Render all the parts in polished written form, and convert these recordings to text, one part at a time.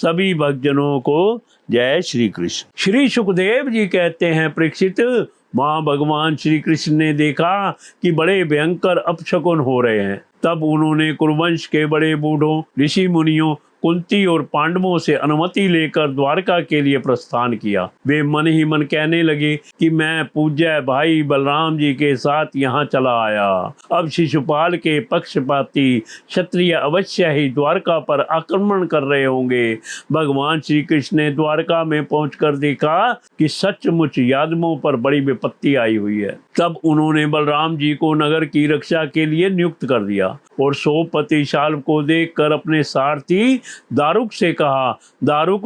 सभी भक्तजनों को जय श्री कृष्ण। श्री सुखदेव जी कहते हैं, परीक्षित, वहाँ भगवान श्री कृष्ण ने देखा कि बड़े भयंकर अपशकुन हो रहे हैं। तब उन्होंने कुरुवंश के बड़े बूढ़ों, ऋषि मुनियों, कुंती और पांडवों से अनुमति लेकर द्वारका के लिए प्रस्थान किया। वे मन ही मन कहने लगे कि मैं पूज्य भाई बलराम जी के साथ यहाँ चला आया। अब शिशुपाल के पक्षपाती क्षत्रिय अवश्य ही द्वारका पर आक्रमण कर रहे होंगे। भगवान श्री कृष्ण ने द्वारका में पहुंचकर देखा कि सचमुच यादवों पर बड़ी विपत्ति आई हुई है। तब उन्होंने बलराम जी को नगर की रक्षा के लिए नियुक्त कर दिया और सोपति शाल्व को देखकर अपने सारथी दारुक से कहा, दारुक,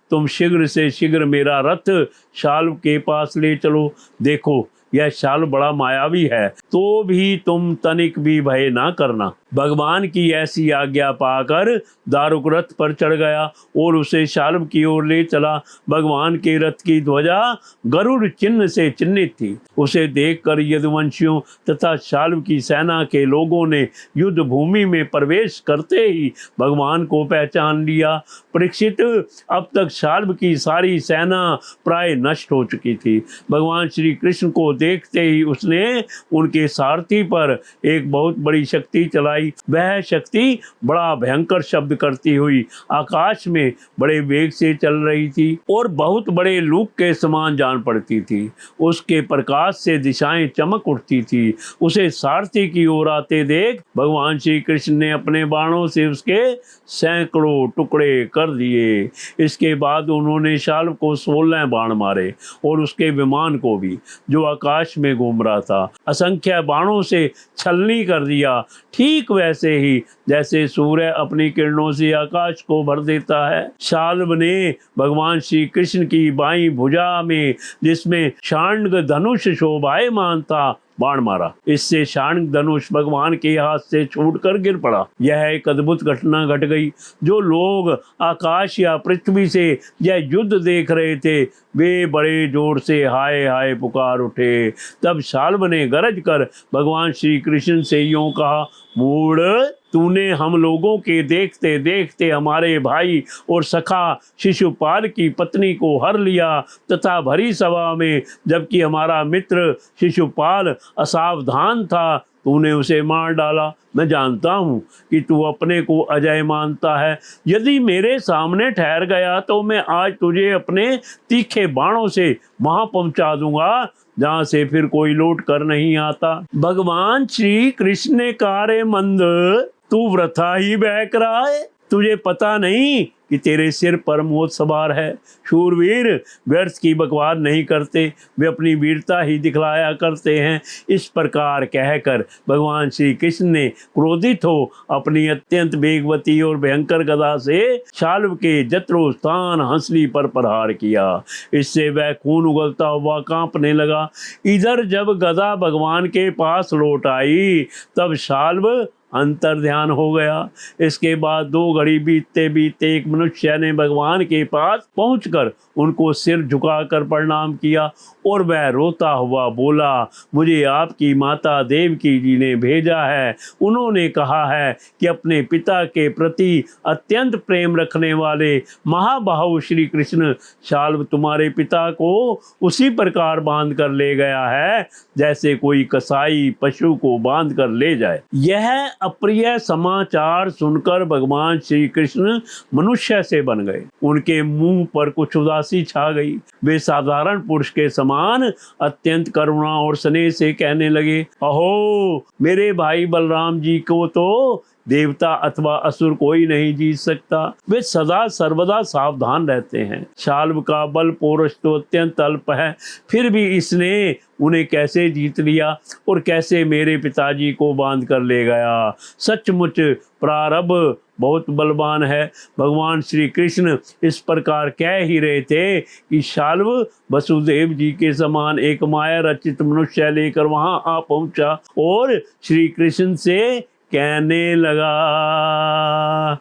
तुम शीघ्र से शीघ्र मेरा रथ शाल्व के पास ले चलो। देखो, यह शाल्व बड़ा मायावी है, तो भी तुम तनिक भी भय ना करना। भगवान की ऐसी आज्ञा पाकर दारुक रथ पर चढ़ गया और उसे शाल्व की ओर ले चला। भगवान के रथ की ध्वजा गरुड़ चिन्ह से चिन्हित थी। उसे देखकर यदुवंशियों तथा शाल्व की सेना के लोगों ने युद्ध भूमि में प्रवेश करते ही भगवान को पहचान लिया। परीक्षित, अब तक शाल्व की सारी सेना प्राय नष्ट हो चुकी थी। भगवान श्री कृष्ण को देखते ही उसने उनके सारथी पर एक बहुत बड़ी शक्ति चलाई। वह शक्ति बड़ा भयंकर शब्द करती हुई आकाश में बड़े वेग से चल रही थी और बहुत बड़े लूक के समान जान पड़ती थी। उसके प्रकाश से दिशाएं चमक उठती थी। उसे सारथी की ओर आते देख भगवान श्री कृष्ण ने अपने बाणों से उसके सैकड़ों टुकड़े कर दिए। इसके बाद उन्होंने शाल्व को 16 बाण मारे और उसके विमान को भी, जो आकाश में घूम रहा था, असंख्य बाणों से छलनी कर दिया। ठीक वैसे ही जैसे सूर्य अपनी किरणों से आकाश को भर देता है। शाल्व ने भगवान श्री कृष्ण की बाईं भुजा में, जिसमें शाण्ड धनुष शोभायमान था, बाण मारा। इससे शाण्ड धनुष भगवान के हाथ से छूटकर गिर पड़ा। यह एक अद्भुत घटना घट गई। जो लोग आकाश या पृथ्वी से यह युद्ध देख रहे थे, वे बड़े जोर से हाय हाय पुकार उठे। तब शाल्व ने गरज कर भगवान श्री कृष्ण से यूं कहा, मूढ़, तूने हम लोगों के देखते देखते हमारे भाई और सखा शिशुपाल की पत्नी को हर लिया तथा भरी सभा में, जबकि हमारा मित्र शिशुपाल असावधान था, तूने उसे मार डाला। मैं जानता हूँ कि तू अपने को अजय मानता है। यदि मेरे सामने ठहर गया तो मैं आज तुझे अपने तीखे बाणों से वहां पहुंचा दूंगा जहां से फिर कोई लौट कर नहीं आता। भगवान श्री कृष्ण ने कहा, रे मंद, तू वृथा ही बहक रहा है। तुझे पता नहीं कि तेरे सिर पर मौत सवार है। शूरवीर व्यर्थ की बकवाद नहीं करते, वे अपनी वीरता ही दिखलाया करते हैं। इस प्रकार कहकर भगवान श्री कृष्ण ने क्रोधित हो अपनी अत्यंत वेगवती और भयंकर गदा से शाल्व के जत्रो स्थान हंसली पर प्रहार किया। इससे वह खून उगलता हुआ कांपने लगा। इधर जब गदा भगवान के पास लौट आई, तब शाल्व अंतर ध्यान हो गया। इसके बाद 2 घड़ी बीतते बीतते एक मनुष्य ने भगवान के पास पहुंचकर उनको सिर झुकाकर प्रणाम किया और वह रोता हुआ बोला, मुझे आपकी माता देवकी जी ने भेजा है। उन्होंने कहा है कि अपने पिता के प्रति अत्यंत प्रेम रखने वाले महाबाहु श्री कृष्ण शाल्व तुम्हारे पिता को उसी प्रकार बांध कर ले गया है जैसे कोई कसाई पशु को बांध कर ले जाए। यह अप्रिय समाचार सुनकर भगवान श्री कृष्ण मनुष्य से बन गए। उनके मुंह पर कुछ उदासी छा गई। वे साधारण पुरुष के समान अत्यंत करुणा और स्नेह से कहने लगे, अहो, मेरे भाई बलराम जी को तो देवता अथवा असुर कोई नहीं जीत सकता। वे सदा सर्वदा सावधान रहते हैं। शाल्व का बल पौरुष तो अत्यंत अल्प है, फिर भी इसने उन्हें कैसे जीत लिया और कैसे मेरे पिताजी को बांध कर ले गया। सचमुच प्रारब्ध बहुत बलवान है। भगवान श्री कृष्ण इस प्रकार कह ही रहे थे कि शाल्व वसुदेव जी के समान एक माया रचित मनुष्य लेकर वहां आ पहुंचा और श्री कृष्ण से कहने लगा,